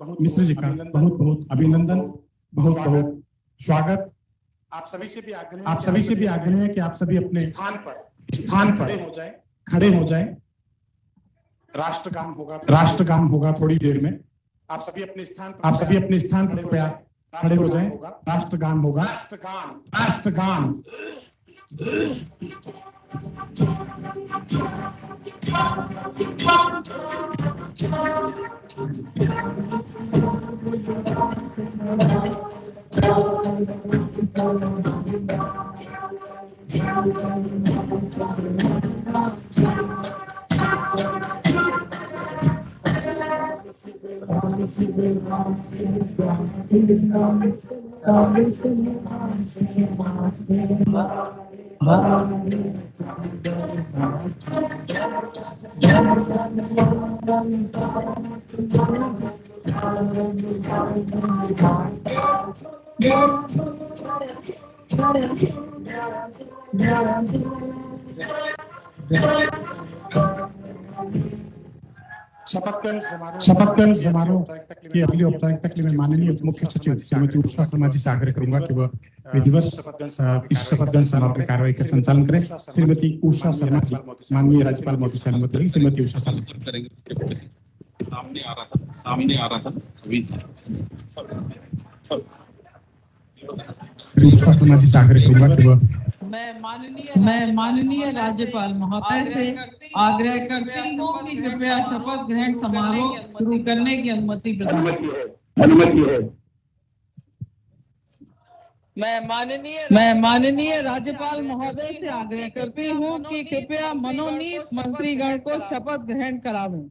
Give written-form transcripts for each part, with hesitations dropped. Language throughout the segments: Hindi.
मिश्र जी का बहुत बहुत अभिनंदन, बहुत बहुत स्वागत। आप सभी से भी आग्रह है कि आप सभी अपने स्थान पर खड़े हो जाएं। राष्ट्रगान होगा थोड़ी देर में। आप सभी अपने स्थान पर कृपया खड़े हो जाएं। राष्ट्रगान होगा। राष्ट्रगान। शपथ ग्रहण समारोह की अगली औपचारिकता के लिए मैं माननीय मुख्य सचिव श्रीमती उषा शर्मा जी से आग्रह करूंगा कि वह विधिवत इस शपथ ग्रहण समारोह की कार्रवाई का संचालन करें। श्रीमती उषा शर्मा जी, माननीय राज्यपाल महोदय से अनुमति लेंगे। श्रीमती उषा शर्मा करेंगे। सामने आ रहा था उषा शर्मा जी से आग्रह करूंगा कि वह मैं माननीय राज्यपाल महोदय से आग्रह करती हूँ कि कृपया शपथ ग्रहण समारोह शुरू करने की अनुमति प्रदान करें। मैं माननीय राज्यपाल महोदय से आग्रह करती हूँ कि कृपया मनोनीत मंत्रीगण को शपथ ग्रहण करावें।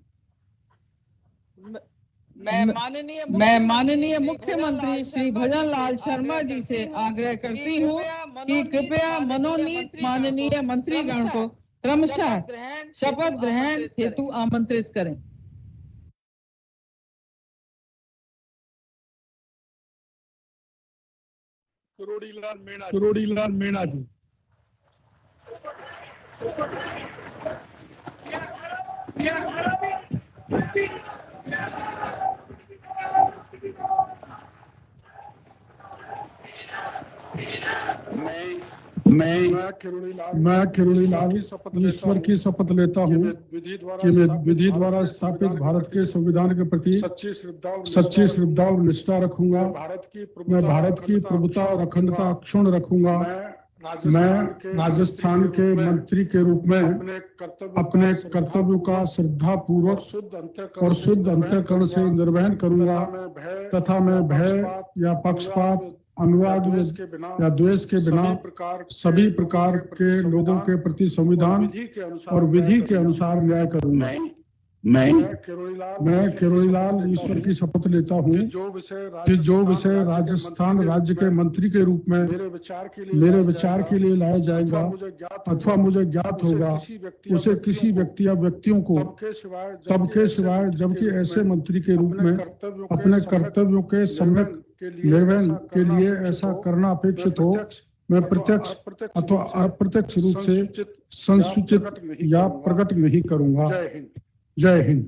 मैं माननीय मुख्यमंत्री श्री भजन लाल शर्मा जी से आग्रह करती हूँ कि कृपया मनोनीत माननीय मंत्रीगण को क्रमशः शपथ ग्रहण हेतु आमंत्रित करें। किरोड़ीलाल मीणा जी। मैं किरोड़ीलाल ईश्वर की शपथ लेता हूँ कि मैं विधि द्वारा स्थापित भारत के संविधान के प्रति सच्ची श्रद्धा और निष्ठा रखूंगा। मैं भारत की प्रभुता और अखंडता अक्षुण्ण रखूंगा। मैं राजस्थान के मंत्री के रूप में अपने कर्तव्यों का श्रद्धा पूर्वक और शुद्ध अंतःकरण से निर्वहन करूंगा तथा मैं भय या पक्षपात, अनुराग या द्वेष के बिना सभी प्रकार के लोगों के प्रति संविधान और विधि के अनुसार न्याय करूंगा। मैं किरोड़ीलाल ईश्वर की शपथ लेता हूँ कि जो विषय राजस्थान राज्य के मंत्री के रूप में मेरे विचार के लिए लाया जाएगा अथवा मुझे ज्ञात होगा, उसे किसी व्यक्ति या व्यक्तियों को तब के सिवाय जबकि ऐसे मंत्री के रूप में अपने कर्तव्यों के सम्यक निर्वहन के लिए ऐसा करना अपेक्षित हो, मैं प्रत्यक्ष अथवा अप्रत्यक्ष रूप से संसूचित या प्रकट नहीं करूंगा। जय हिंद।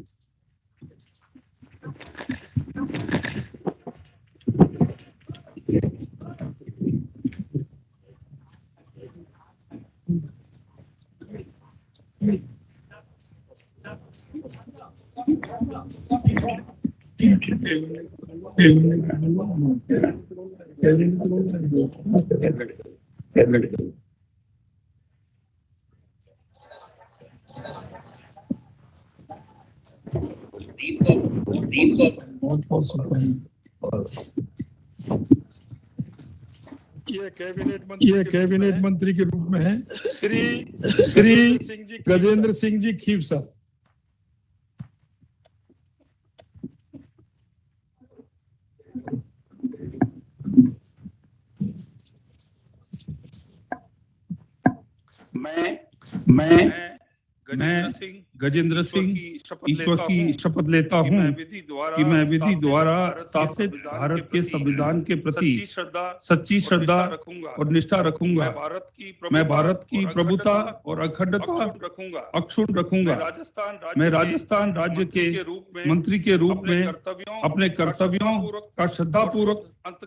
ये कैबिनेट मंत्री के रूप में है श्री गजेंद्र सिंह जी खीवसा। मैं मैं गजेंद्र सिंह ईश्वर की शपथ लेता हूँ कि मैं विधि द्वारा स्थापित भारत के संविधान के प्रति सच्ची श्रद्धा और निष्ठा रखूंगा। मैं भारत की प्रभुता और अखंडता अक्षुण्ण रखूंगा। मैं राजस्थान राज्य के मंत्री के रूप में अपने कर्तव्यों का श्रद्धापूर्वक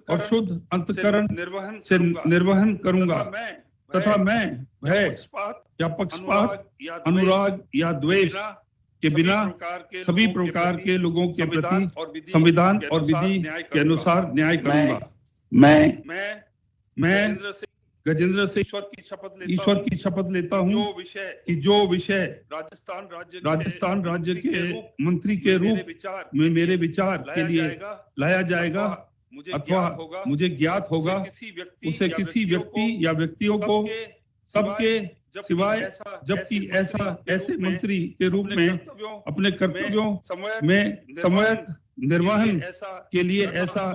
और शुद्ध अंतःकरण से निर्वहन करूंगा तथा मैं भय या पक्षपात, अनुराग या द्वेष के बिना सभी प्रकार के लोगों के प्रति संविधान और विधि के अनुसार न्याय करूंगा। मैं गजेंद्र सिंह ईश्वर की शपथ लेता हूँ कि जो विषय राजस्थान राज्य के मंत्री के रूप में मेरे विचार के लिए लाया जाएगा अथवा मुझे ज्ञात होगा, उसे किसी व्यक्ति या व्यक्तियों को सबके सिवाय जबकि ऐसे मंत्री के रूप में अपने कर्तव्यों में समयक निर्वहन के लिए ऐसा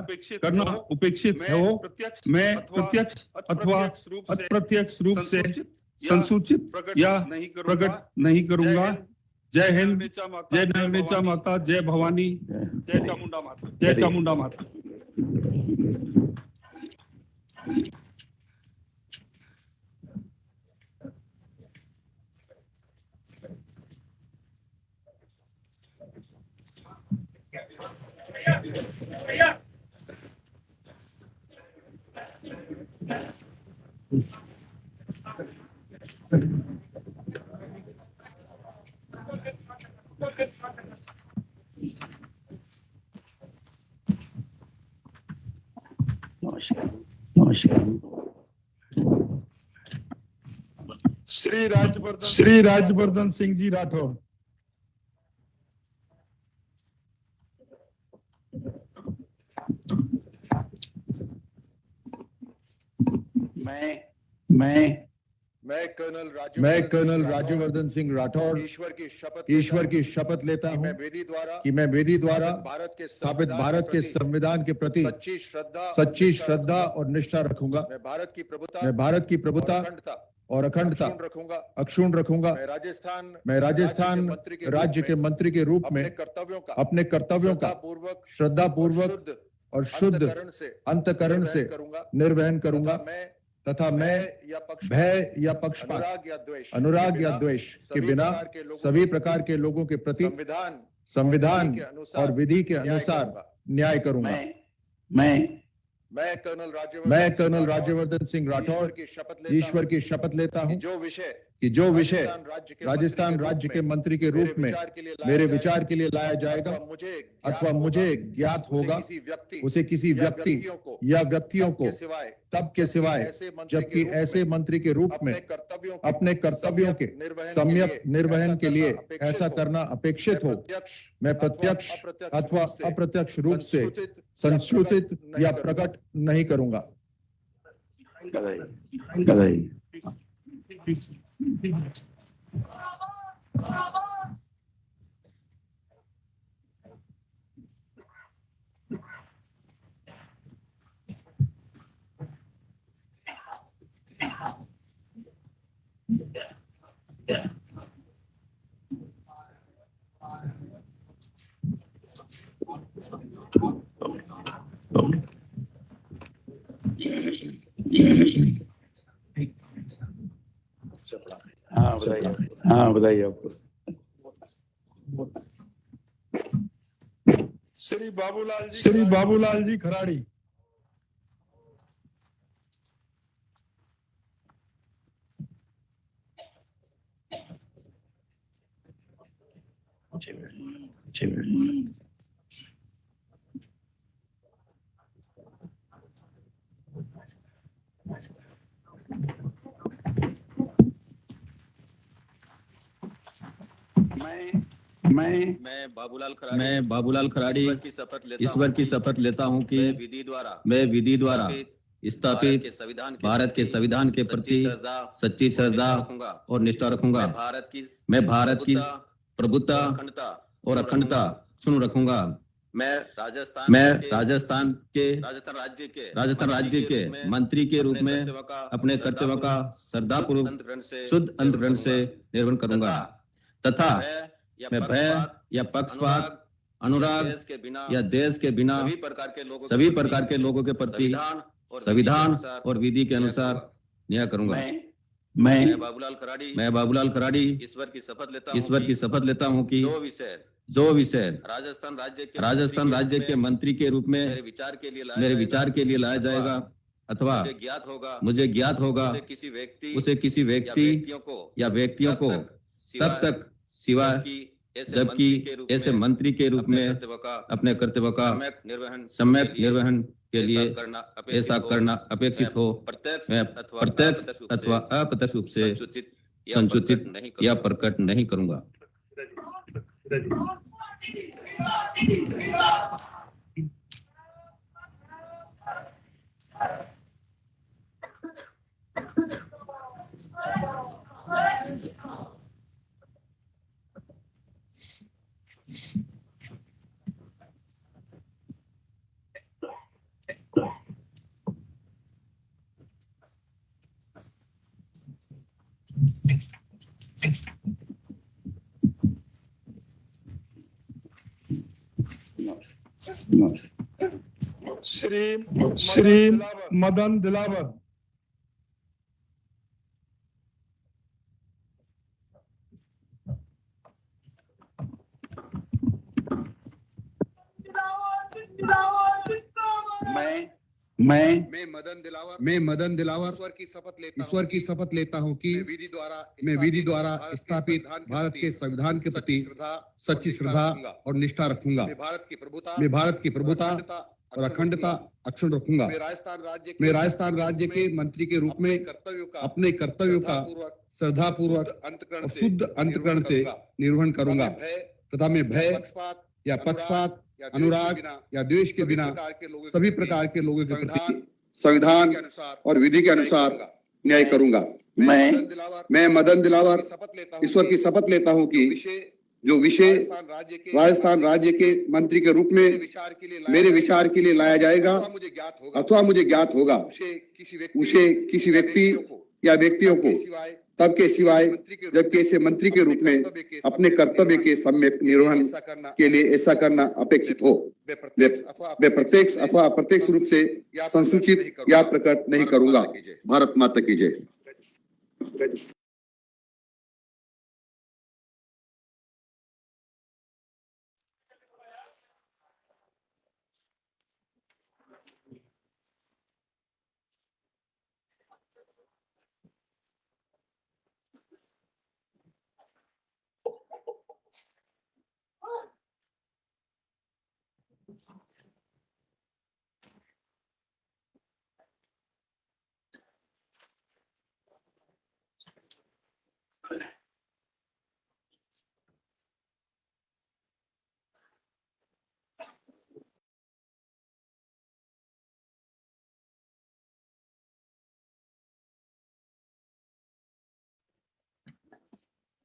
करना उपेक्षित हो, मैं प्रत्यक्ष अथवा अप्रत्यक्ष रूप से संसूचित या प्रकट नहीं करूंगा। जय हिंद, जय नगमेचा माता, जय भवानी, जय चामुंडा माता, जय चामुंडा माता। श्री राजवर्धन सिंह जी राठौर। मैं कर्नल राज्यवर्धन सिंह राठौर ईश्वर की शपथ लेता हूँ कि मैं विधि द्वारा स्थापित भारत के संविधान के प्रति सच्ची श्रद्धा और निष्ठा रखूंगा। मैं भारत की प्रभुता और अखंडता अक्षुण्ण रखूंगा। मैं राजस्थान राज्य के मंत्री के रूप में अपने कर्तव्यों का श्रद्धा पूर्वक और शुद्ध अंतःकरण से निर्वहन करूंगा तथा मैं भय या पक्षपात, अनुराग या द्वेष के बिना सभी प्रकार के लोगों के प्रति संविधान और विधि के अनुसार न्याय करूंगा। मैं कर्नल राज्यवर्धन सिंह राठौर ईश्वर की शपथ लेता हूं कि जो विषय राजस्थान राज्य के मंत्री के रूप में मेरे विचार के लिए लाया जाएगा अथवा मुझे ज्ञात होगा, उसे किसी व्यक्ति या व्यक्तियों को तब के सिवाय जबकि ऐसे मंत्री के रूप में अपने कर्तव्यों के सम्यक निर्वहन के लिए ऐसा करना अपेक्षित हो, मैं प्रत्यक्ष अथवा अप्रत्यक्ष रूप से संसूचित या प्रकट नहीं करूंगा। हाँ बताइए आपको। श्री बाबूलाल जी खराड़ी। मैं बाबूलाल खराड़ी ईश्वर की शपथ लेता हूँ कि मैं विधि द्वारा स्थापित भारत के संविधान के प्रति सच्ची श्रद्धा और निष्ठा रखूंगा। मैं भारत की प्रभुता और अखंडता सुन रखूंगा। मैं राजस्थान राज्य के मंत्री के रूप में अपने कर्तव्यों का श्रद्धापूर्वक शुद्ध अंतःकरण से निर्वहन करूंगा तथा मैं भय या पक्षपात, अनुराग या देश के बिना सभी प्रकार के लोगों के प्रति संविधान और विधि के अनुसार न्याय करूंगा। मैं बाबूलाल खराड़ी ईश्वर की शपथ लेता हूं कि जो विषय राजस्थान राज्य के मंत्री के रूप में मेरे विचार के लिए लाया जाएगा अथवा मुझे ज्ञात होगा उसे किसी व्यक्ति या व्यक्तियों को तब तक सिवाय जबकि ऐसे मंत्री के रूप में अपने कर्तव्य का सम्यक निर्वहन के लिए ऐसा करना अपेक्षित हो, मैं प्रत्यक्ष अथवा अप्रत्यक्ष रूप से संसूचित या प्रकट नहीं करूंगा। श्री मदन दिलावर। मैं मदन दिलावर ईश्वर की शपथ लेता हूं कि मैं विधि द्वारा स्थापित भारत के संविधान के प्रति सच्ची श्रद्धा और निष्ठा रखूंगा। मैं भारत की प्रभुता और अखंडता अक्षुण्ण रखूंगा। मैं राजस्थान राज्य के मंत्री के रूप में अपने कर्तव्यों का श्रद्धा पूर्वक और शुद्ध अंतःकरण से निर्वहन करूंगा तथा मैं भय या पक्षपात, अनुराग या द्वेष के बिना सभी प्रकार के लोगों के प्रति संविधान और विधि के अनुसार न्याय करूंगा। मैं मदन दिलावर ईश्वर की शपथ लेता हूं कि जो विषय राजस्थान राज्य के मंत्री के रूप में मेरे विचार के लिए लाया जाएगा अथवा मुझे ज्ञात होगा उसे किसी व्यक्ति या व्यक्तियों को तब के सिवाय जबकि ऐसे मंत्री के रूप में अपने कर्तव्य के सम्यक निर्वहन के लिए ऐसा करना अपेक्षित हो, वे प्रत्यक्ष अथवा अप्रत्यक्ष रूप से संसूचित या प्रकट नहीं करूंगा। भारत माता की जय।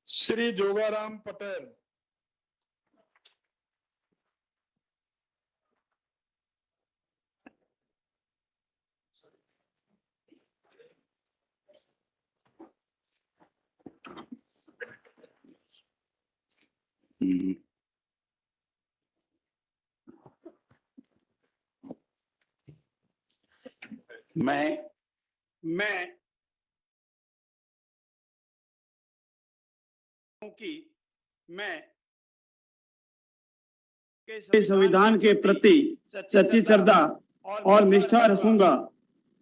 श्री जोगाराम पटेल। मैं कि मैं संविधान के प्रति सच्ची श्रद्धा और निष्ठा रखूंगा।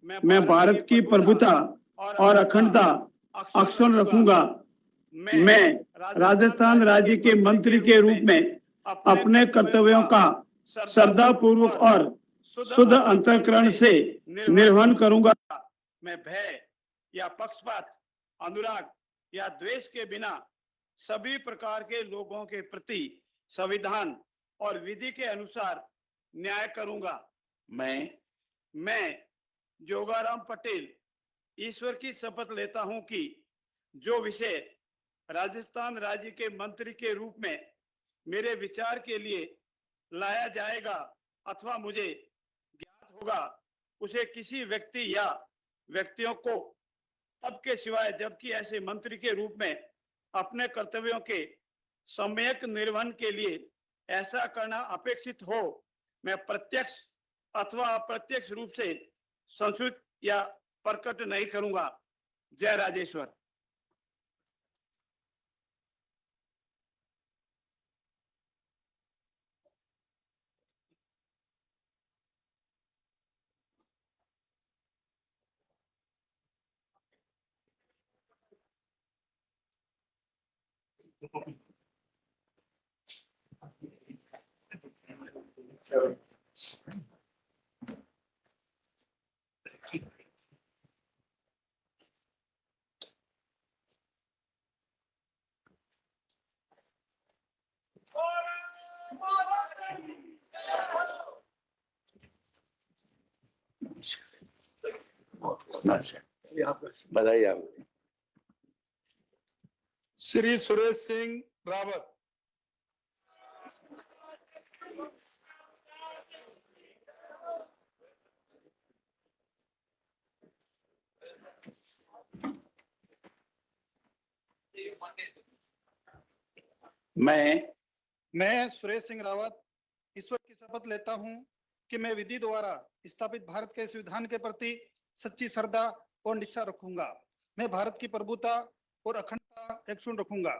मैं भारत की प्रभुता और अखंडता अक्षुण्ण रखूंगा। मैं राजस्थान राज्य के मंत्री के रूप में अपने कर्तव्यों का श्रद्धा पूर्वक और शुद्ध अंतःकरण से निर्वहन करूंगा। मैं भय या पक्षपात, अनुराग या द्वेष के बिना सभी प्रकार के लोगों के प्रति संविधान और विधि के अनुसार न्याय करूंगा। मैं जोगाराम पटेल ईश्वर की शपथ लेता हूं कि जो विषय राजस्थान राज्य के मंत्री के रूप में मेरे विचार के लिए लाया जाएगा अथवा मुझे ज्ञात होगा उसे किसी व्यक्ति या व्यक्तियों को तब के सिवाय जबकि ऐसे मंत्री के रूप में अपने कर्तव्यों के सम्यक निर्वहन के लिए ऐसा करना अपेक्षित हो, मैं प्रत्यक्ष अथवा अप्रत्यक्ष रूप से संसूचित या प्रकट नहीं करूंगा। जय राजेश्वर। बधाई आपको। श्री सुरेश सिंह रावत। मैं सुरेश सिंह रावत ईश्वर की शपथ लेता हूं कि मैं विधि द्वारा स्थापित भारत के संविधान के प्रति सच्ची श्रद्धा और निष्ठा रखूंगा। मैं भारत की प्रभुता और अखंडता अक्षुण्ण रखूंगा।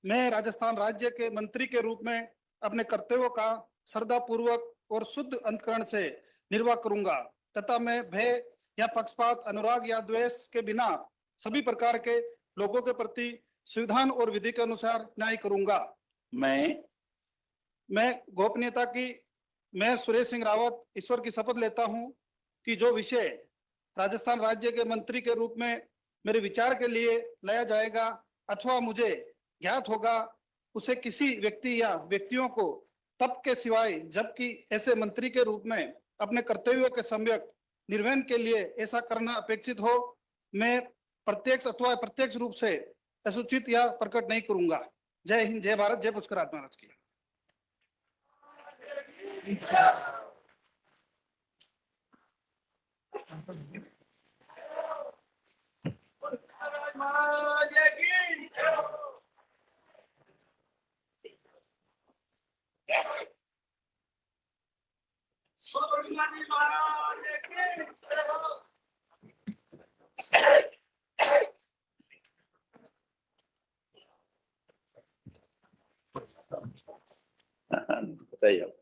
मैं राजस्थान राज्य के मंत्री के रूप में अपने कर्तव्यों का श्रद्धापूर्वक और शुद्ध अंतकरण से निर्वाह करूंगा तथा मैं भय या पक्षपात, अनुराग या द्वेष के बिना सभी प्रकार के लोगों के प्रति संविधान और विधि के अनुसार न्याय करूंगा। मैं गोपनीयता की मैं सुरेश सिंह रावत ईश्वर की शपथ लेता हूं कि जो विषय राजस्थान राज्य के मंत्री के रूप में मेरे विचार के लिए लाया जाएगा अथवा मुझे ज्ञात होगा, उसे किसी व्यक्ति या व्यक्तियों को तब के सिवाय जबकि ऐसे मंत्री के रूप में अपने कर्तव्यों के सम्यक निर्वहन के लिए ऐसा करना अपेक्षित हो, मैं प्रत्यक्ष अथवा अप्रत्यक्ष रूप से असूचित या प्रकट नहीं करूंगा। जय हिंद, जय भारत, जय पुष्कर आत्मा राज की। बताइए आप।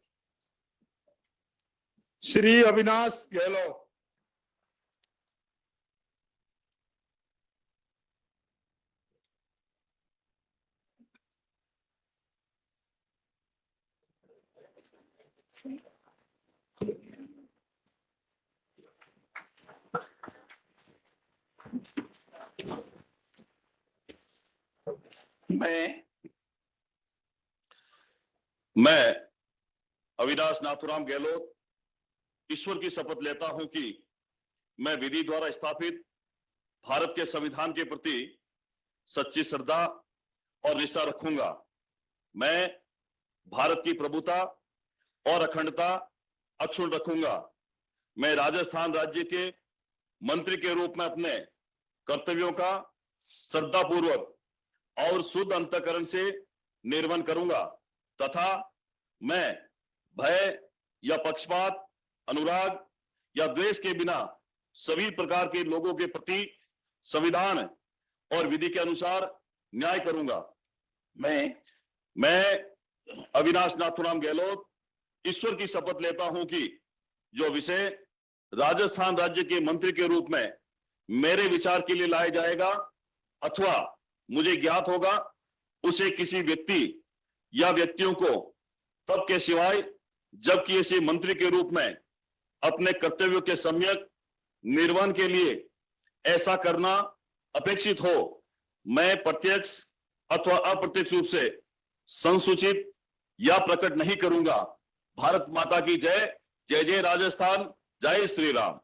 श्री अविनाश गहलोत। मैं अविनाश नाथुराम गहलोत ईश्वर की शपथ लेता हूं कि मैं विधि द्वारा स्थापित भारत के संविधान के प्रति सच्ची श्रद्धा और निष्ठा रखूंगा। मैं भारत की प्रभुता और अखंडता अक्षुण्ण रखूंगा। मैं राजस्थान राज्य के मंत्री के रूप में अपने कर्तव्यों का श्रद्धापूर्वक और शुद्ध अंतःकरण से निर्वहन करूंगा तथा मैं भय या पक्षपात, अनुराग या द्वेष के बिना सभी प्रकार के लोगों के प्रति संविधान और विधि के अनुसार न्याय करूंगा। मैं अविनाश नाथुराम गहलोत ईश्वर की शपथ लेता हूं कि जो विषय राजस्थान राज्य के मंत्री के रूप में मेरे विचार के लिए लाया जाएगा अथवा मुझे ज्ञात होगा, उसे किसी व्यक्ति या व्यक्तियों को तब के सिवाय जबकि ऐसे मंत्री के रूप में अपने कर्तव्यों के सम्यक निर्वहन के लिए ऐसा करना अपेक्षित हो, मैं प्रत्यक्ष अथवा अप्रत्यक्ष रूप से संसूचित या प्रकट नहीं करूंगा। भारत माता की जय। जय जय राजस्थान, जय श्री राम।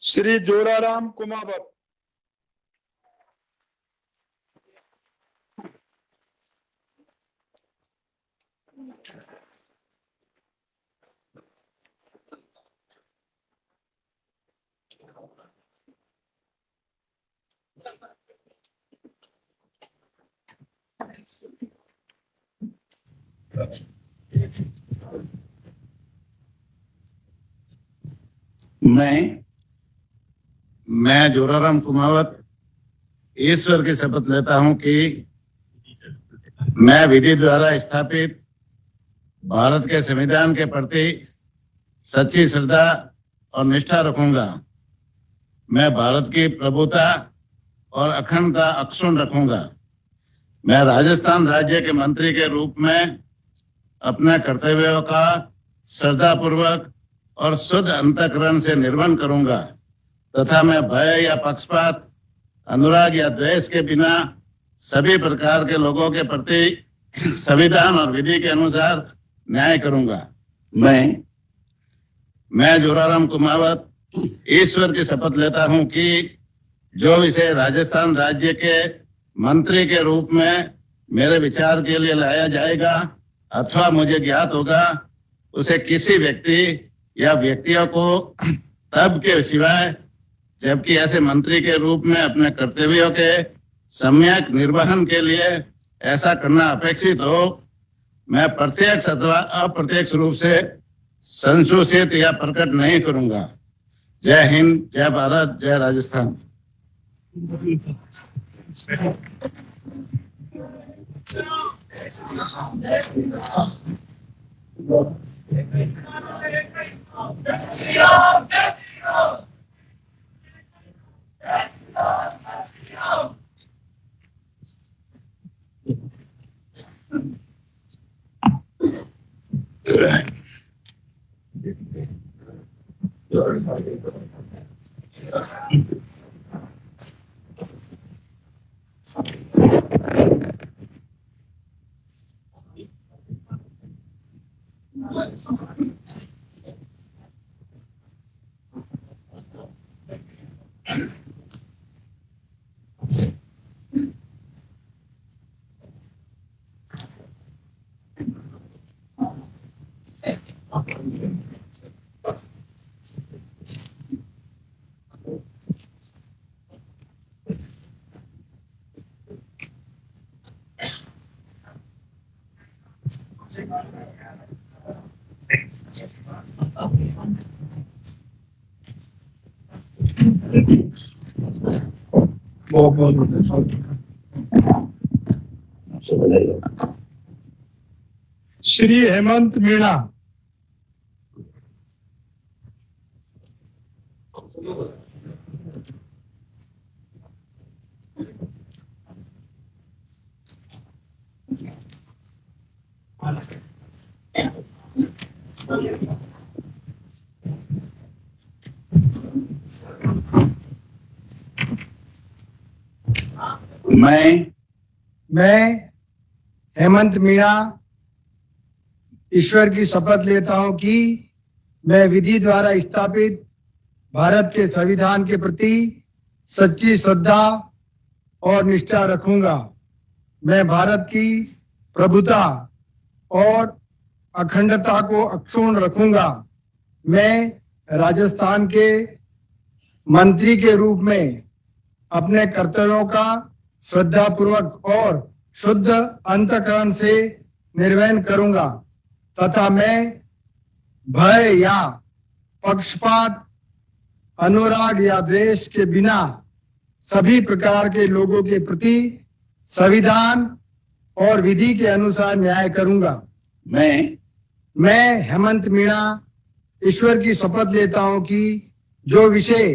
श्री जोराराम कुमावत। मैं जोराराम कुमावत ईश्वर की शपथ लेता हूं कि मैं विधि द्वारा स्थापित भारत के संविधान के प्रति सच्ची श्रद्धा और निष्ठा रखूंगा। मैं भारत की प्रभुता और अखंडता अक्षुण्ण रखूंगा। मैं राजस्थान राज्य के मंत्री के रूप में अपने कर्तव्यों का श्रद्धापूर्वक और शुद्ध अंतःकरण से निर्वहन करूंगा तथा मैं भय या पक्षपात, अनुराग या द्वेष के बिना सभी प्रकार के लोगों के प्रति संविधान और विधि के अनुसार न्याय करूंगा। मैं जोराराम कुमावत ईश्वर की शपथ लेता हूं कि जो विषय राजस्थान राज्य के मंत्री के रूप में मेरे विचार के लिए लाया जाएगा अथवा मुझे ज्ञात होगा, उसे किसी व्यक्ति या व्यक्तियों को तब के सिवाय जबकि ऐसे मंत्री के रूप में अपने कर्तव्यों के सम्यक निर्वहन के लिए ऐसा करना अपेक्षित हो, मैं प्रत्यक्ष अथवा अप्रत्यक्ष रूप से संशोधित या प्रकट नहीं करूंगा। जय हिंद, जय भारत, जय राजस्थान। श्री हेमंत मीणा। मैं हेमंत मीणा ईश्वर की शपथ लेता हूं कि मैं विधि द्वारा स्थापित भारत के संविधान के प्रति सच्ची श्रद्धा और निष्ठा रखूंगा। मैं भारत की प्रभुता और अखंडता को अक्षुण्ण रखूंगा। मैं राजस्थान के मंत्री के रूप में अपने कर्तव्यों का श्रद्धापूर्वक और शुद्ध अंतःकरण से निर्वहन करूंगा तथा मैं भय या पक्षपात, अनुराग या द्वेष के बिना सभी प्रकार के लोगों के प्रति संविधान और विधि के अनुसार न्याय करूंगा। मैं हेमंत मीणा ईश्वर की शपथ लेता हूं कि जो विषय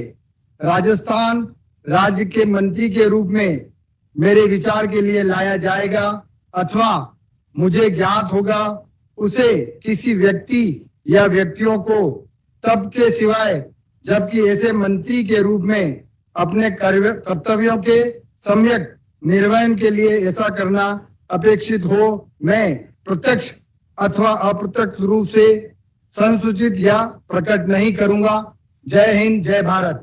राजस्थान राज्य के मंत्री के रूप में मेरे विचार के लिए लाया जाएगा अथवा मुझे ज्ञात होगा, उसे किसी व्यक्ति या व्यक्तियों को तब के सिवाय जबकि ऐसे मंत्री के रूप में अपने कर्तव्यों के सम्यक निर्वहन के लिए ऐसा करना अपेक्षित हो, मैं प्रत्यक्ष अथवा अप्रत्यक्ष रूप से संसूचित या प्रकट नहीं करूंगा। जय हिंद, जय भारत।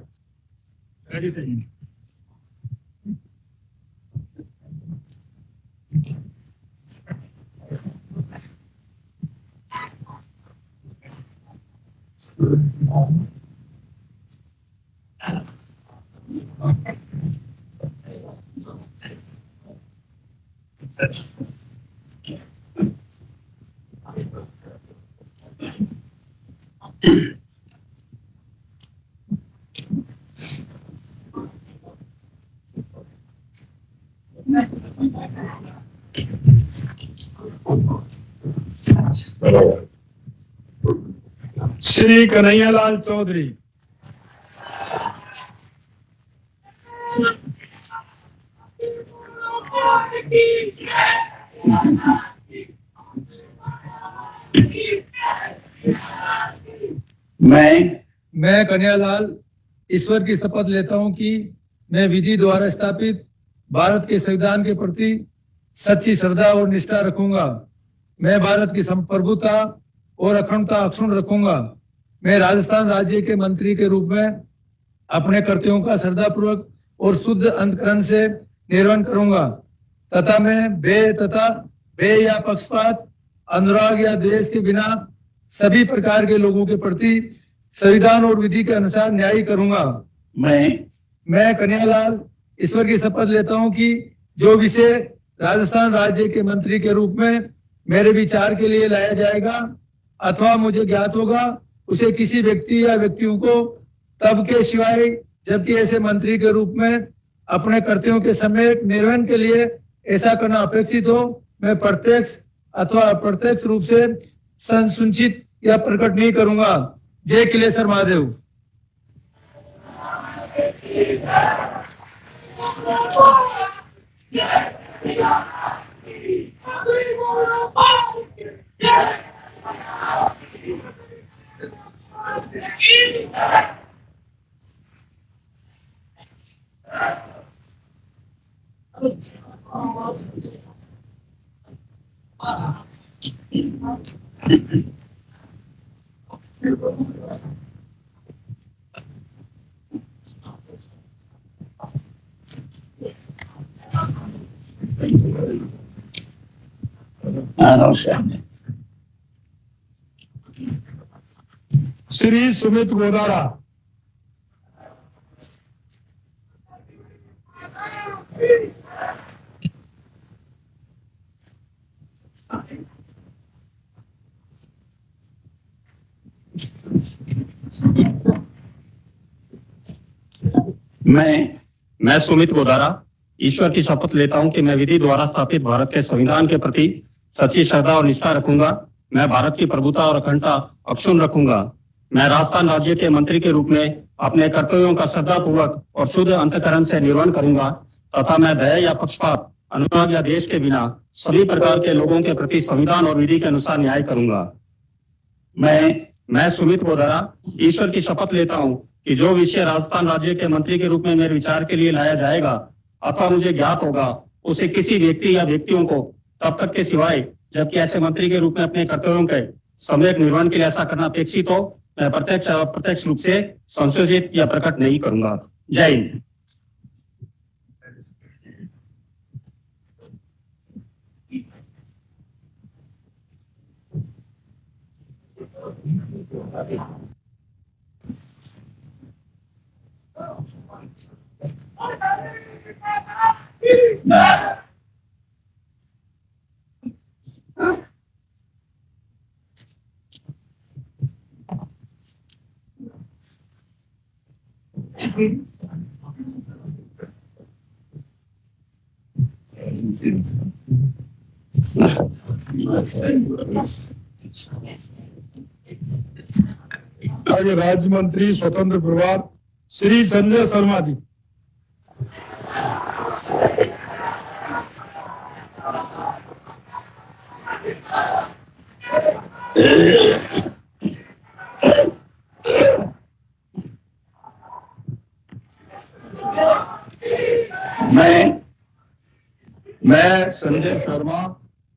श्री कन्हैयालाल चौधरी। मैं कन्हैयालाल ईश्वर की शपथ लेता हूं कि मैं विधि द्वारा स्थापित भारत के संविधान के प्रति सच्ची श्रद्धा और निष्ठा रखूंगा। मैं भारत की संप्रभुता और अखंडता अक्षुण्ण रखूंगा। मैं राजस्थान राज्य के मंत्री के रूप में अपने कर्तव्यों का श्रद्धापूर्वक और शुद्ध अंतकरण से निर्वहन करूंगा तथा मैं भय या पक्षपात, अनुराग या द्वेष के बिना सभी प्रकार के लोगों के प्रति संविधान और विधि के अनुसार न्याय करूंगा। मैं कन्हैयालाल ईश्वर की शपथ लेता हूं कि जो विषय राजस्थान राज्य के मंत्री के रूप में मेरे विचार के लिए लाया जाएगा अथवा मुझे ज्ञात होगा, उसे किसी व्यक्ति या व्यक्तियों को तब के सिवाय जबकि ऐसे मंत्री के रूप में अपने कर्तव्यों के समय निर्वहन के लिए ऐसा करना अपेक्षित हो, मैं प्रत्यक्ष अथवा अप्रत्यक्ष रूप से संसूचित या प्रकट नहीं करूंगा। जय किलेश्वर महादेव। श्री सुमित गोदारा। मैं सुमित गोदारा ईश्वर की शपथ लेता हूं कि मैं विधि द्वारा स्थापित भारत के संविधान के प्रति सच्ची श्रद्धा और निष्ठा रखूंगा। मैं भारत की प्रभुता और अखंडता अक्षुण्ण रखूंगा। मैं राजस्थान राज्य के मंत्री के रूप में अपने कर्तव्यों का श्रद्धापूर्वक और शुद्ध अंतःकरण से निर्वहन करूंगा तथा मैं भय या पक्षपात, अनुराग या देश के बिना सभी प्रकार के लोगों के प्रति संविधान और विधि के अनुसार न्याय करूंगा। मैं सुमित गोदारा ईश्वर की शपथ लेता हूं कि जो विषय राजस्थान राज्य के मंत्री के रूप में मेरे विचार के लिए लाया जाएगा अथवा मुझे ज्ञात होगा, उसे किसी व्यक्ति या व्यक्तियों को तब तक के सिवाय जबकि ऐसे मंत्री के रूप में अपने कर्तव्यों के सम्यक निर्वहन के लिए ऐसा करना अपेक्षित हो, मैं प्रत्यक्ष या अप्रत्यक्ष रूप से संशोधित या प्रकट नहीं करूंगा। जय हिंद। आगे राज्य मंत्री स्वतंत्र प्रभार श्री संजय शर्मा जी। मैं संजय शर्मा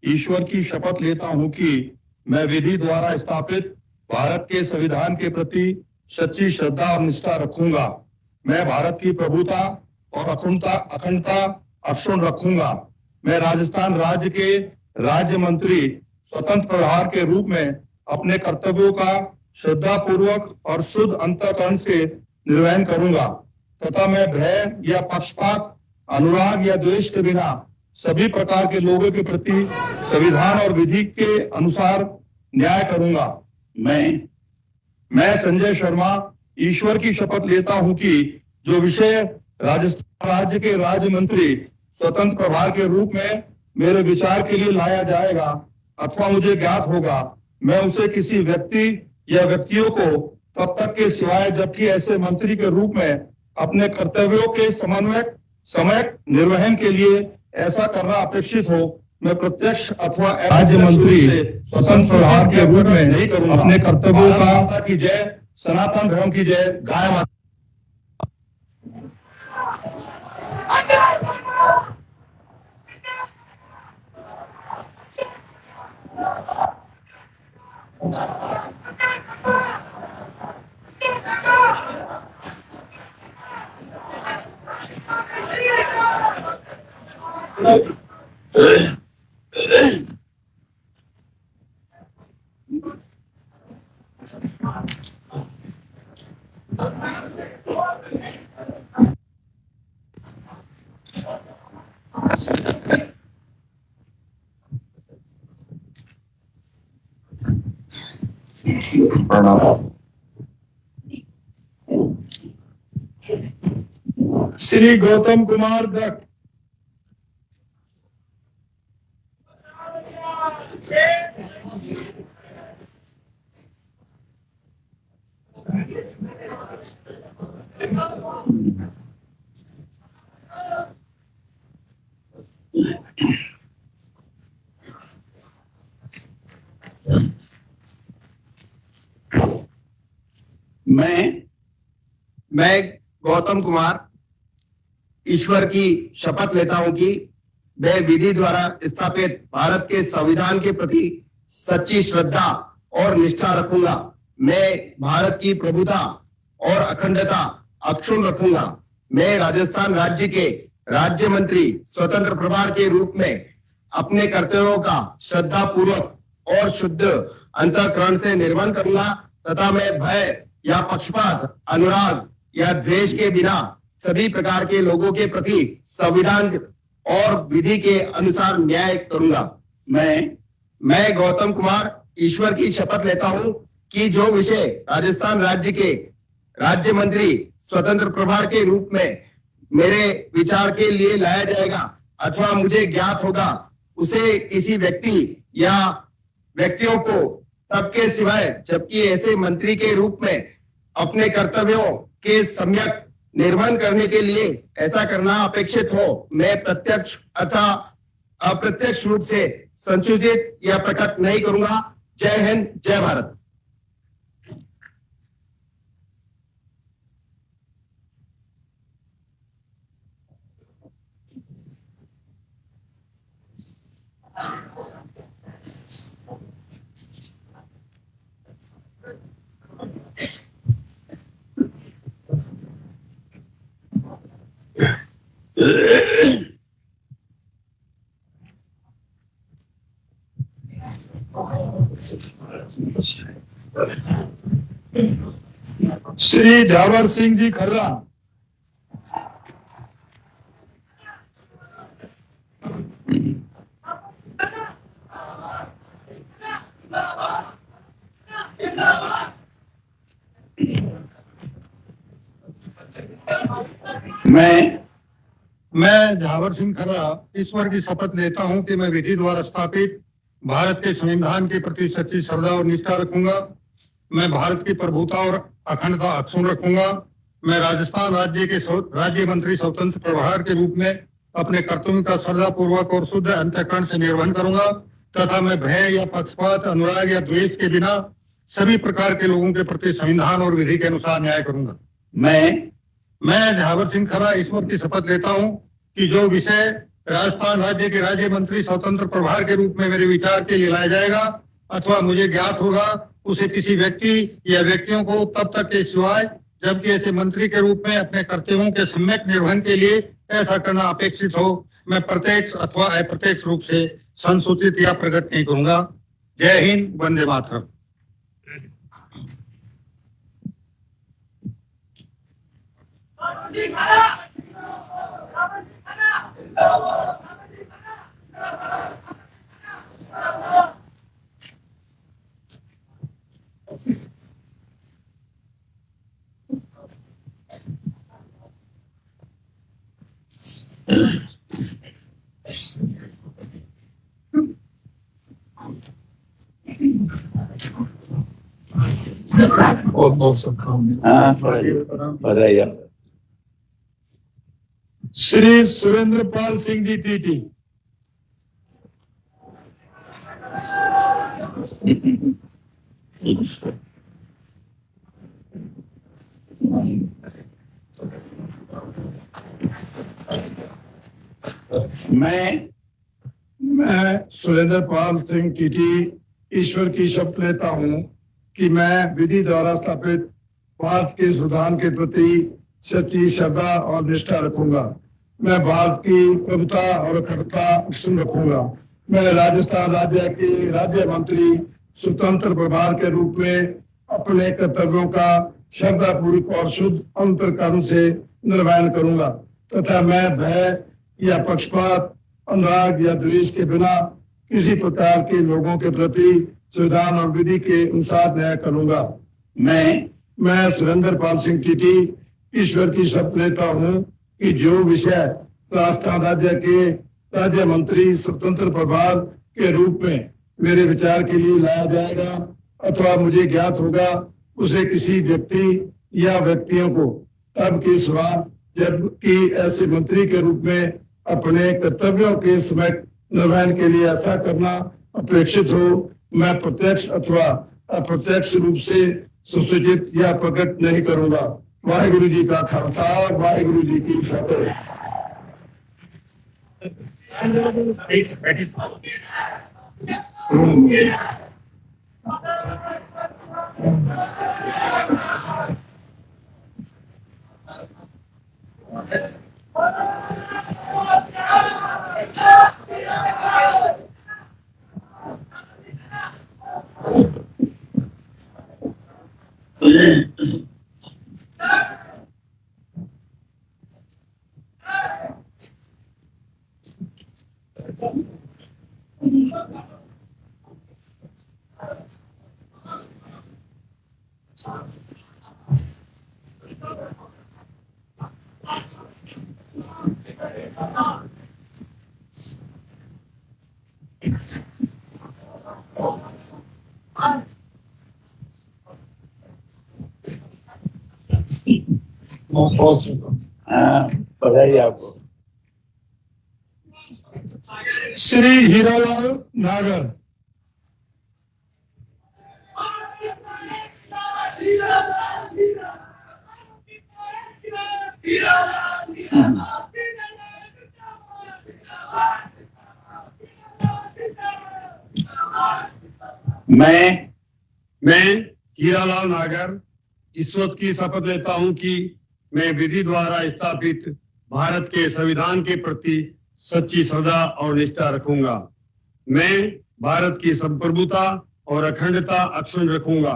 ईश्वर की शपथ लेता हूं कि मैं विधि द्वारा स्थापित भारत के संविधान के प्रति सच्ची श्रद्धा और निष्ठा रखूंगा। मैं भारत की प्रभुता और अखंडता अक्षुण्ण रखूंगा। मैं राजस्थान राज्य के राज्य मंत्री स्वतंत्र प्रभार के रूप में अपने कर्तव्यों का श्रद्धा पूर्वक और शुद्ध अंतःकरण से निर्वहन करूंगा तथा मैं भय या पक्षपात, अनुराग या द्वेष के बिना सभी प्रकार के लोगों के प्रति संविधान और विधि के अनुसार न्याय करूंगा। मैं संजय शर्मा ईश्वर की शपथ लेता हूं कि जो विषय राजस्थान राज्य के राज्य मंत्री स्वतंत्र प्रभार के रूप में मेरे विचार के लिए लाया जाएगा अथवा मुझे ज्ञात होगा, मैं उसे किसी व्यक्ति या व्यक्तियों को तब तक के सिवाय जबकि ऐसे मंत्री के रूप में अपने कर्तव्यों के समयक निर्वहन के लिए ऐसा करना अपेक्षित हो, मैं प्रत्यक्ष अथवा राज्य मंत्री स्वतंत्र प्रभार के रूप में नहीं करूंगा। अपने कर्तव्यों का की जय, सनातन धर्म की जय, गाय माता। श्री गौतम कुमार दत्त। मैं गौतम कुमार ईश्वर की शपथ लेता हूं कि मैं विधि द्वारा स्थापित भारत के संविधान के प्रति सच्ची श्रद्धा और निष्ठा रखूंगा। मैं भारत की प्रभुता और अखंडता अक्षुण्ण रखूंगा। मैं राजस्थान राज्य के राज्य मंत्री स्वतंत्र प्रभार के रूप में अपने कर्तव्यों का श्रद्धा पूर्वक और शुद्ध अंतःकरण से निर्वहन करूंगा तथा मैं भय या पक्षपात, अनुराग या द्वेष के बिना सभी प्रकार के लोगों के प्रति संविधान और विधि के अनुसार न्याय करूंगा। मैं गौतम कुमार ईश्वर की शपथ लेता हूं कि जो विषय राजस्थान राज्य के राज्य मंत्री स्वतंत्र प्रभार के रूप में मेरे विचार के लिए लाया जाएगा अथवा मुझे ज्ञात होगा, उसे किसी व्यक्ति या व्यक्तियों को तब के सिवाय जबकि ऐसे मंत्री के रूप में अपने कर्तव्यों के सम्यक निर्वहन करने के लिए ऐसा करना अपेक्षित हो, मैं प्रत्यक्ष अथवा अप्रत्यक्ष रूप से संसूचित या प्रकट नहीं करूंगा। जय हिंद, जय भारत। श्री जावर सिंह जी खर्रा। मैं झावर सिंह खर्रा ईश्वर की शपथ लेता हूं कि मैं विधि द्वारा स्थापित भारत के संविधान के प्रति सच्ची श्रद्धा और निष्ठा रखूंगा। मैं भारत की प्रभुता और अखंडता अक्षुण्ण रखूंगा। मैं राजस्थान राज्य के राज्य मंत्री स्वतंत्र प्रभार के रूप में अपने कर्तव्यों का श्रद्धा पूर्वक और शुद्ध अंतःकरण से निर्वहन करूंगा तथा मैं भय या पक्षपात, अनुराग या द्वेष के बिना सभी प्रकार के लोगों के प्रति संविधान और विधि के अनुसार न्याय करूंगा। मैं झावर सिंह खर्रा ईश्वर की शपथ लेता हूं कि जो विषय राजस्थान राज्य के राज्य मंत्री स्वतंत्र प्रभार के रूप में मेरे विचार के लिए लाया जाएगा अथवा मुझे ज्ञात होगा उसे किसी व्यक्ति या व्यक्तियों को तब तक के सिवाय जबकि ऐसे मंत्री के रूप में अपने कर्तव्यों के सम्यक निर्वहन के लिए ऐसा करना अपेक्षित हो मैं प्रत्यक्ष अथवा अप्रत्यक्ष रूप से संसूचित या प्रकट नहीं करूंगा। जय हिंद, वंदे मातरम। श्री सुरेंद्र पाल सिंह जी टीटी। मैं सुरेंद्र पाल सिंह टीटी ईश्वर की शपथ लेता हूं कि मैं विधि द्वारा स्थापित भारत के संविधान के प्रति सच्ची श्रद्धा और निष्ठा रखूंगा। मैं भारत की प्रभुता और अखंडता अक्षुण्ण रखूंगा। मैं राजस्थान राज्य के राज्य मंत्री स्वतंत्र प्रभार के रूप में अपने कर्तव्यों का श्रद्धापूर्वक और शुद्ध अंतःकरण से निर्वहन करूंगा तथा मैं भय या पक्षपात, अनुराग या द्वेष के बिना किसी प्रकार के लोगों के प्रति संविधान और विधि के अनुसार न्याय करूंगा। मैं सुरेंद्र पाल सिंह टीटी ईश्वर की शपथ लेता हूं कि जो विषय राजस्थान राज्य के राज्य मंत्री स्वतंत्र प्रभार के रूप में मेरे विचार के लिए लाया जाएगा अथवा मुझे ज्ञात होगा उसे किसी व्यक्ति या व्यक्तियों को तब के सिवा जबकि ऐसे मंत्री के रूप में अपने कर्तव्यों के समय निर्वहन के लिए ऐसा करना अपेक्षित हो मैं प्रत्यक्ष अथवा अप्रत्यक्ष रूप से सुसूचित या प्रकट नहीं करूंगा। वाहिगुरु जी का खालसा, वाहिगुरु जी की फतेह। बधाई आपको। श्री हीरालाल नागर। मैं हीरालाल नागर ईश्वर की शपथ लेता हूं कि मैं विधि द्वारा स्थापित भारत के संविधान के प्रति सच्ची श्रद्धा और निष्ठा रखूंगा। मैं भारत की संप्रभुता और अखंडता अक्षुण्ण रखूंगा।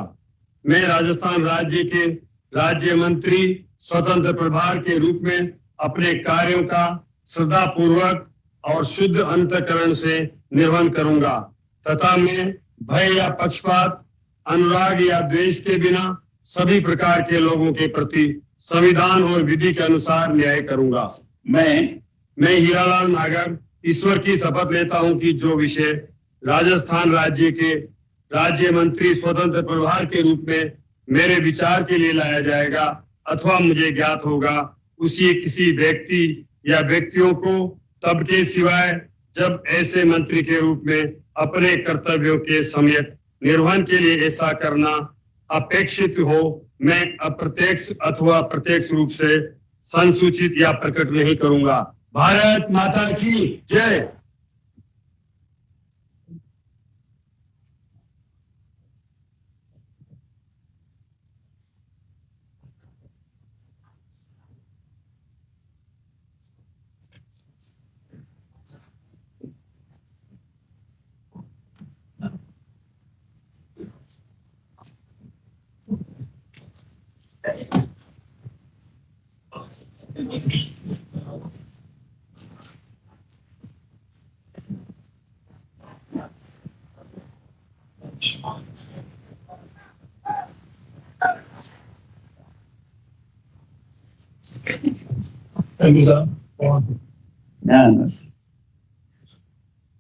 मैं राजस्थान राज्य के राज्य मंत्री स्वतंत्र प्रभार के रूप में अपने कार्यों का श्रद्धा पूर्वक और शुद्ध अंतःकरण से निर्वहन करूंगा तथा मैं भय या पक्षपात, अनुराग या द्वेष के बिना सभी प्रकार के लोगों के प्रति संविधान और विधि के अनुसार न्याय करूंगा। मैं हीरालाल नागर ईश्वर की शपथ लेता हूं कि जो विषय राजस्थान राज्य के राज्य मंत्री स्वतंत्र प्रभार के रूप में मेरे विचार के लिए लाया जाएगा अथवा मुझे ज्ञात होगा उसी किसी व्यक्ति या व्यक्तियों को तब के सिवाय जब ऐसे मंत्री के रूप में अपने कर्तव्यों के सम्यक निर्वहन के लिए ऐसा करना अपेक्षित हो मैं अप्रत्यक्ष अथवा प्रत्यक्ष रूप से संसूचित या प्रकट नहीं करूंगा। भारत माता की जय।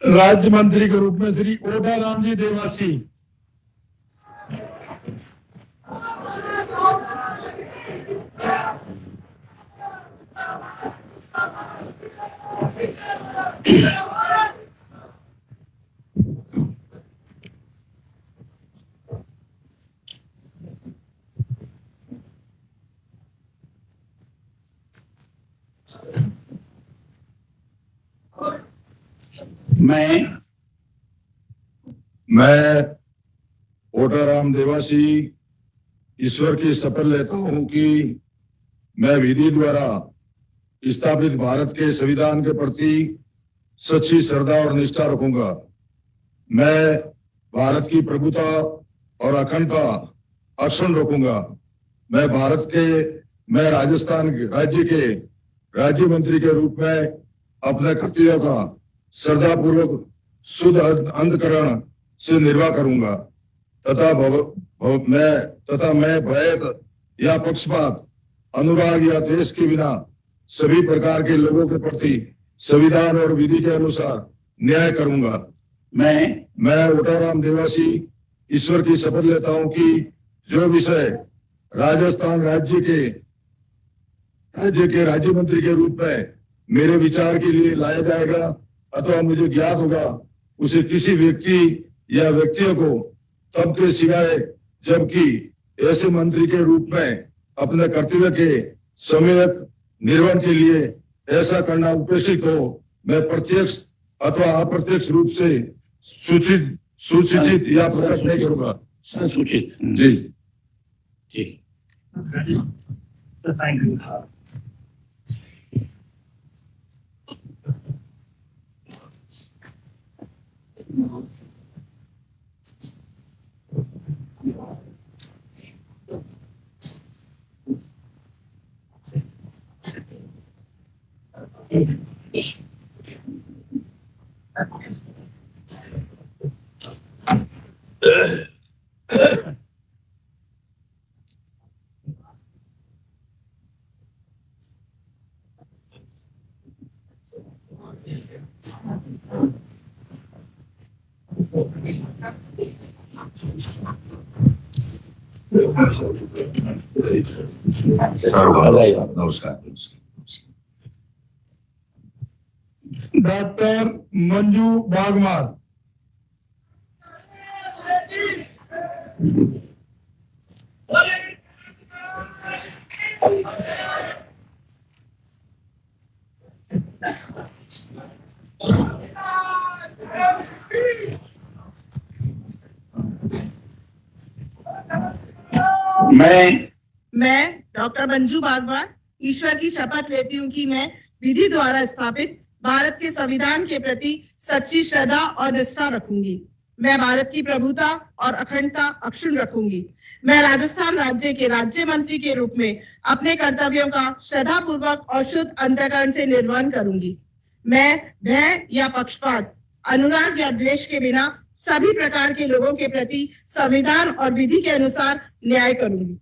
राज्य मंत्री के रूप में श्री ओटाराम जी देवासी। मैं ओटाराम देवासी ईश्वर की शपथ लेता हूं कि मैं विधि द्वारा स्थापित भारत के संविधान के प्रति सच्ची श्रद्धा और निष्ठा रखूंगा। मैं भारत की प्रभुता और अखंडता अक्षुण्ण रखूंगा। मैं राजस्थान राज्य के राज्य मंत्री के रूप में अपने कर्तव्य का श्रद्धा पूर्वक शुद्ध अंतकरण से निर्वाह करूंगा तथा मैं भय या पक्षपात, अनुराग या देश के बिना सभी प्रकार के लोगों के प्रति संविधान और विधि के अनुसार न्याय करूंगा। मैं ओटाराम देवासी ईश्वर की शपथ लेता हूं कि जो विषय राजस्थान राज्य के राज्य मंत्री के रूप में मेरे विचार के लिए लाया जाएगा अथवा मुझे ज्ञात होगा, उसे किसी व्यक्ति या व्यक्तियों को तब के सिवाय जबकि ऐसे मंत्री के रूप में अपने कर्तव्य के सम्यक निर्वहन के लिए ऐसा करना उपेक्षित हो, मैं प्रत्यक्ष अथवा अप्रत्यक्ष रूप से सूचित या प्रकट नहीं करूंगा। सूचित जी जी। Thank you. नमस्कार। डॉक्टर मंजू बागमार। मैं डॉक्टर मंजू बागवान ईश्वर की शपथ लेती हूँ कि मैं विधि द्वारा स्थापित भारत के संविधान के प्रति सच्ची श्रद्धा और निष्ठा रखूंगी। मैं भारत की प्रभुता और अखंडता अक्षुण्ण रखूंगी। मैं राजस्थान राज्य के राज्य मंत्री के रूप में अपने कर्तव्यों का श्रद्धा पूर्वक और शुद्ध अंतःकरण से निर्वहन करूंगी। मैं भय या पक्षपात, अनुराग या द्वेष के बिना सभी प्रकार के लोगों के प्रति संविधान और विधि के अनुसार न्याय करूंगी।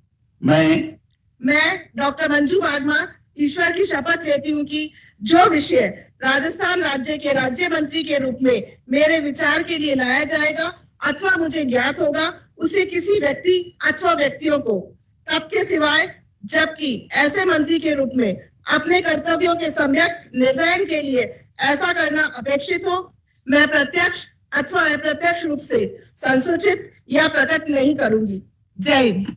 मैं डॉक्टर मंजू बागमा ईश्वर की शपथ लेती हूँ कि जो विषय राजस्थान राज्य के राज्य मंत्री के रूप में मेरे विचार के लिए लाया जाएगा अथवा मुझे ज्ञात होगा, उसे किसी व्यक्ति अथवा व्यक्तियों को तब के सिवाय जबकि ऐसे मंत्री के रूप में अपने कर्तव्यों के सम्यक निर्वहन के लिए ऐसा करना अपेक्षित हो, मैं प्रत्यक्ष अथवा अप्रत्यक्ष रूप से संसूचित या प्रकट नहीं करूंगी। जय हिंद।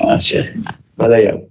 अच्छा बताइए आप।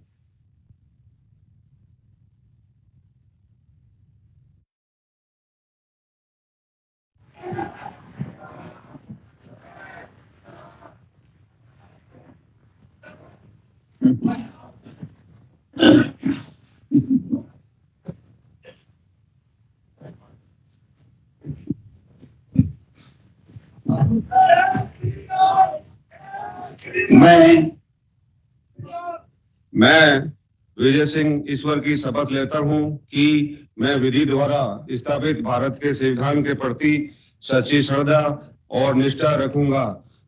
मैं विजय सिंह ईश्वर की शपथ लेता हूं कि मैं विधि द्वारा स्थापित भारत के संविधान के प्रति सच्ची श्रद्धा और निष्ठा रखूंगा।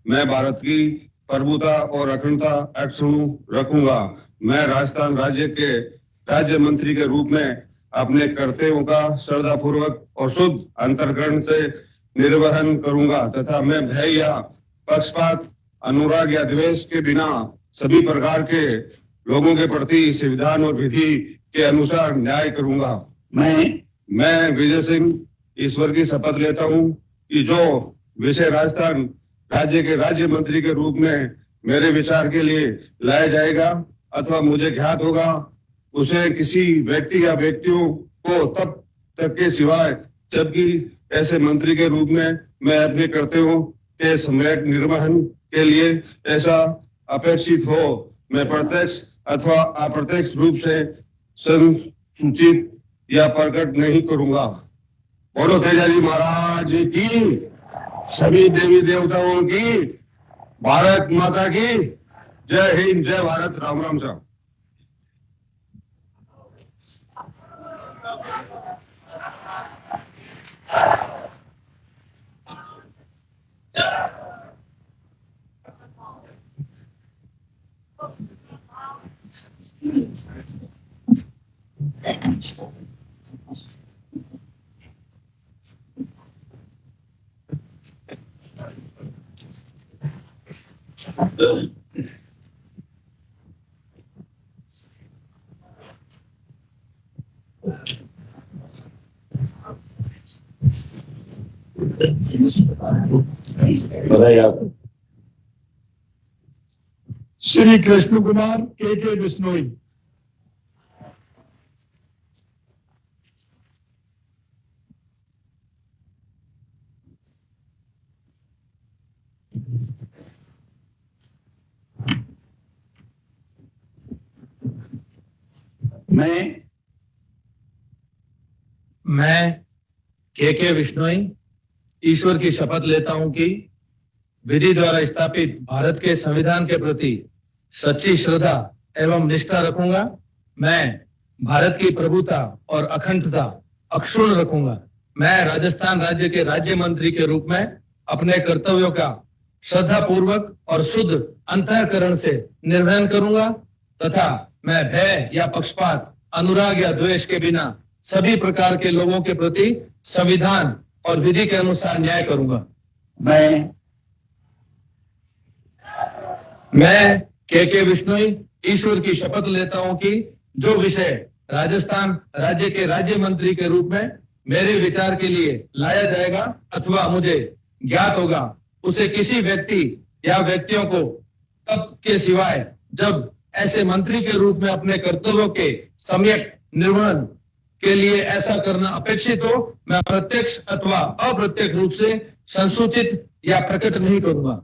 मैं भारत की प्रभुता और अखंडता अक्षुण्ण रखूंगा। मैं राजस्थान राज्य के राज्य मंत्री के रूप में अपने कर्तव्यों का श्रद्धा पूर्वक और शुद्ध अंतःकरण से निर्वहन करूंगा तथा मैं भय या पक्षपात, अनुराग या द्वेष के बिना सभी प्रकार के लोगों के प्रति संविधान और विधि के अनुसार न्याय करूंगा। मैं विजय सिंह ईश्वर की शपथ लेता हूं कि जो विषय राजस्थान राज्य के राज्य मंत्री के रूप में मेरे विचार के लिए लाया जाएगा अथवा मुझे ज्ञात होगा, उसे किसी व्यक्ति या व्यक्तियों को तब तक के सिवाय जबकि ऐसे मंत्री के रूप में मैं अपने कर्तव्यों के सम्यक निर्वहन के लिए ऐसा अपेक्षित हो, मैं प्रत्यक्ष अथवा अप्रत्यक्ष रूप से संसूचित या प्रकट नहीं करूंगा। बोलो तेजाजी महाराज की, सभी देवी देवताओं की, भारत माता की जय हिंद, जय भारत, राम राम साहब। बताइए आप। श्री कृष्ण कुमार के बिश्नोई। मैं के बिश्नोई ईश्वर की शपथ लेता हूं कि विधि द्वारा स्थापित भारत के संविधान के प्रति सच्ची श्रद्धा एवं निष्ठा रखूंगा। मैं भारत की प्रभुता और अखंडता अक्षुण्ण रखूंगा। मैं राजस्थान राज्य के राज्य मंत्री के रूप में अपने कर्तव्यों का श्रद्धा पूर्वक और शुद्ध अंतःकरण से निर्वहन करूंगा तथा मैं भय या पक्षपात, अनुराग या द्वेष के बिना सभी प्रकार के लोगों के प्रति संविधान और विधि के अनुसार न्याय करूंगा। मैं के बिश्नोई ईश्वर की शपथ लेता हूं कि जो विषय राजस्थान राज्य के राज्य मंत्री के रूप में मेरे विचार के लिए लाया जाएगा अथवा मुझे ज्ञात होगा, उसे किसी व्यक्ति या व्यक्तियों को तब के सिवाय जब ऐसे मंत्री के रूप में अपने कर्तव्यों के सम्यक निर्वहन के लिए ऐसा करना अपेक्षित हो, मैं प्रत्यक्ष अथवा अप्रत्यक्ष रूप से संसूचित या प्रकट नहीं करूंगा।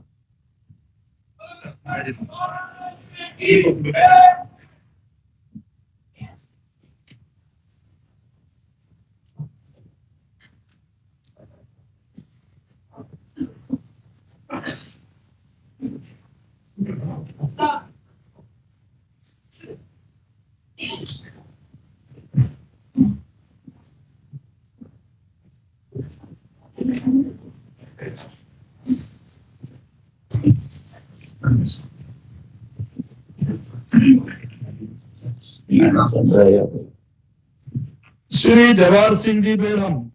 श्री जवाहर सिंह जी बेड़म।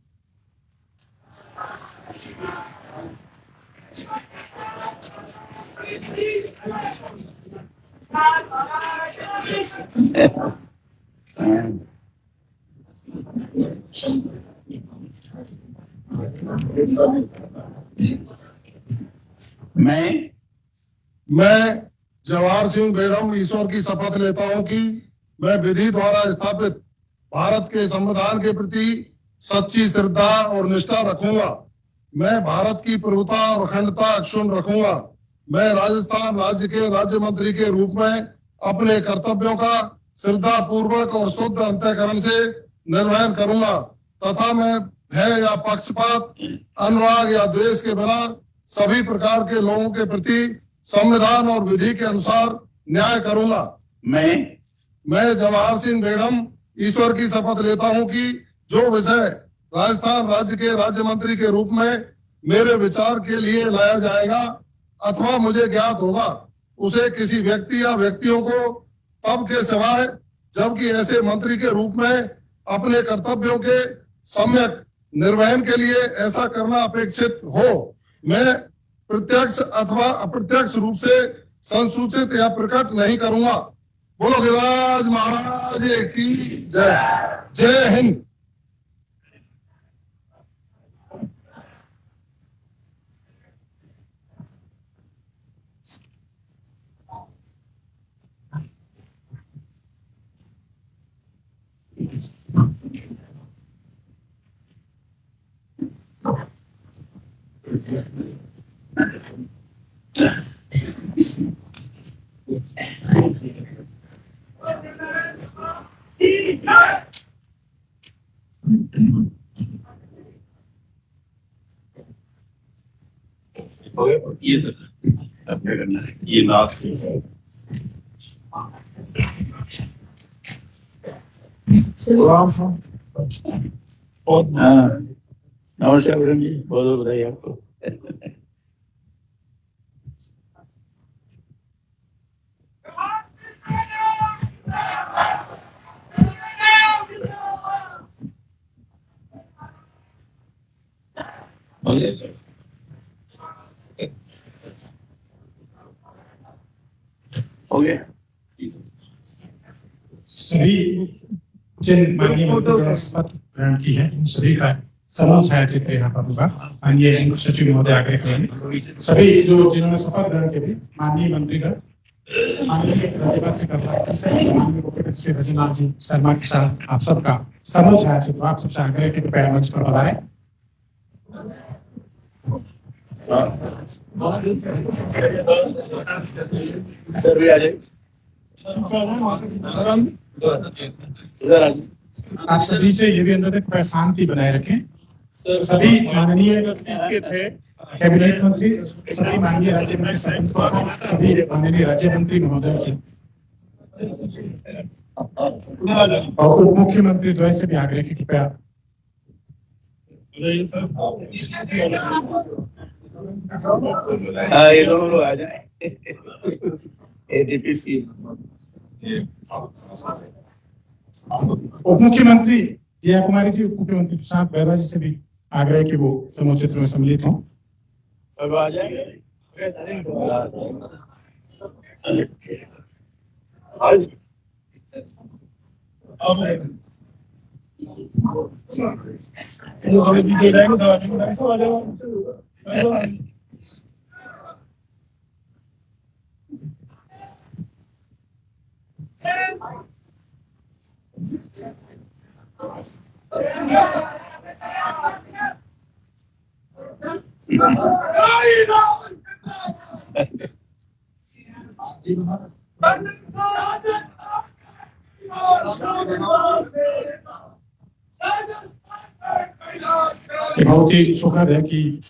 मैं जवाहर सिंह बेगम ईश्वर की शपथ लेता हूं कि मैं विधि द्वारा स्थापित भारत के संविधान के प्रति सच्ची श्रद्धा और निष्ठा रखूंगा। मैं भारत की प्रभुता और अखंडता अक्षुण्ण रखूंगा। मैं राजस्थान राज्य के राज्य मंत्री के रूप में अपने कर्तव्यों का श्रद्धा पूर्वक और शुद्ध अंतःकरण से निर्वहन करूंगा तथा मैं भय या पक्षपात, अनुराग या द्वेष के बिना सभी प्रकार के लोगों के प्रति संविधान और विधि के अनुसार न्याय करूंगा। मैं जवाहर सिंह बेगम ईश्वर की शपथ लेता हूं कि जो विषय राजस्थान राज्य के राज्य मंत्री के रूप में मेरे विचार के लिए लाया जाएगा अथवा मुझे ज्ञात होगा, उसे किसी व्यक्ति या व्यक्तियों को तब के सिवाय जबकि ऐसे मंत्री के रूप में अपने कर्तव्यों के सम्यक निर्वहन के लिए ऐसा करना अपेक्षित हो, मैं प्रत्यक्ष अथवा अप्रत्यक्ष रूप से संसूचित या प्रकट नहीं करूंगा। बोलो गिरिराज महाराज की जय। जय हिंद। ये लास्ट नमस्कार मैडम जी, बहुत बहुत बधाई आपको। हो गया। सभी जिन माननीय मंत्रियों ने शपथ ग्रहण की है उन सभी का समूह छायाचित्र यहाँ पर होगा। माननीय मुख्य सचिव महोदय आग्रह करेंगे सभी जो जिन्होंने शपथ ग्रहण की माननीय मंत्रीगण, माननीय राज्यपाल माननीय मुख्यमंत्री श्री भजनलाल जी शर्मा के साथ आप सबका समूह छायाचित्र आप सबसे आग्रह के कृपया मंच पर पधारें। इधर भी आ जाए, इधर आ जाए। आप सभी से ये भी अनुरोध है कृपया शांति बनाए रखें। सभी माननीय कैबिनेट मंत्री, सभी माननीय राज्य मंत्री, सभी माननीय राज्य मंत्री महोदय से और उप मुख्यमंत्री द्वय से भी आग्रह की कृपया ये दोनों लोग आ जाए। एडीपीसी उप मुख्यमंत्री दिया कुमारी जी, उप मुख्यमंत्री प्रशांत बैरवा जी से भी आग्रह की वो समूह चित्र में सम्मिलित हों। अब आ जाएंगे। ये बहुत ही सुखद है कि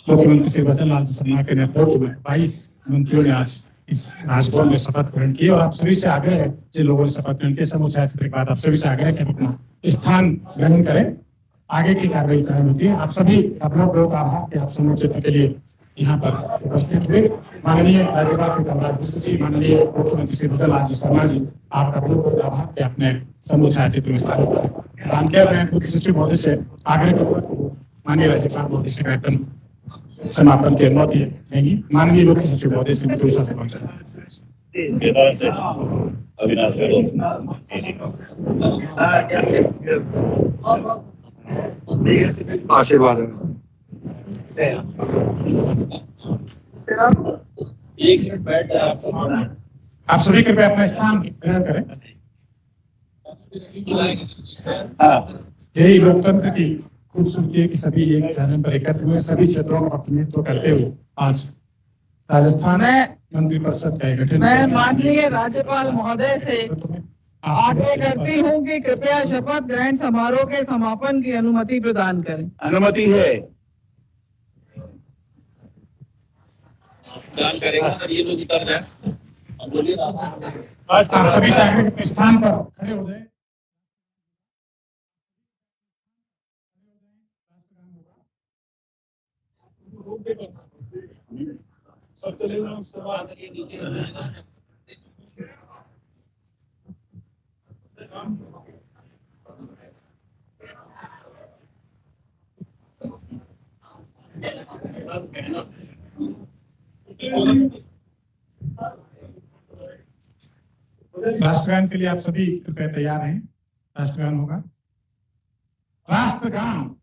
मुख्यमंत्री श्री भजनलाल शर्मा के नेतृत्व में 22 मंत्रियों ने आज इस राजभवन में शपथ ग्रहण की और आप सभी से आग्रह है, जिन लोगों ने शपथ ग्रहण की समूह छायाचित्र के बाद आप सभी से आग्रह है कि अपना स्थान ग्रहण करें, आगे की कार्रवाई करनी होती है। आप सभी अपना बहुत आभार कि आप समूह चित्र के लिए यहाँ पर उपस्थित हुए। माननीय राज्यपाल श्री कलराज मिश्र जी, माननीय मुख्यमंत्री श्री भजनलाल जी शर्मा जी, आपका बहुत बहुत आभार कि आपने समूह छायाचित्र में स्थान लिया। मुख्य सचिव महोदय से आग्रह करूंगा माननीय राज्यपाल महोदय से कार्यक्रम समापन की अनुमति देंगी। माननीय मुख्य सचिव महोदय श्रीमती उषा शर्मा जी। अविनाश आशीर्वाद। आप सभी कृपया अपना स्थान ग्रहण करें। यही लोकतंत्र की खूबसूरती है कि सभी एक चैनल पर एकत्र हुए, सभी क्षेत्रों का प्रतिनिधित्व करते हुए आज राजस्थान मंत्रिपरिषद का गठन। मैं माननीय राज्यपाल महोदय से आग्रह करती हूँ कि कृपया शपथ ग्रहण समारोह के समापन की अनुमति प्रदान करें। अनुमति है। आप सभी सागर के स्थान पर खड़े हो जाए। राष्ट्रगान के लिए आप सभी कृपया तैयार हैं। राष्ट्रगान होगा। राष्ट्रगान।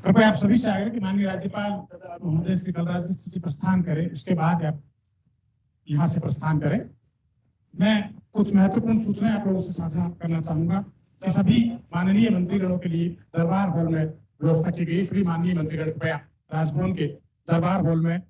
कृपया आप सभी से आग्रह कि माननीय राज्यपाल महोदय श्री कलराज मिश्र जी प्रस्थान करें, उसके बाद आप यहाँ से प्रस्थान करें। मैं कुछ महत्वपूर्ण सूचनाएं आप लोगों से साझा करना चाहूंगा कि सभी माननीय मंत्रीगणों के लिए दरबार हॉल में व्यवस्था की गई। सभी माननीय मंत्रीगण कृपया राजभवन के दरबार हॉल में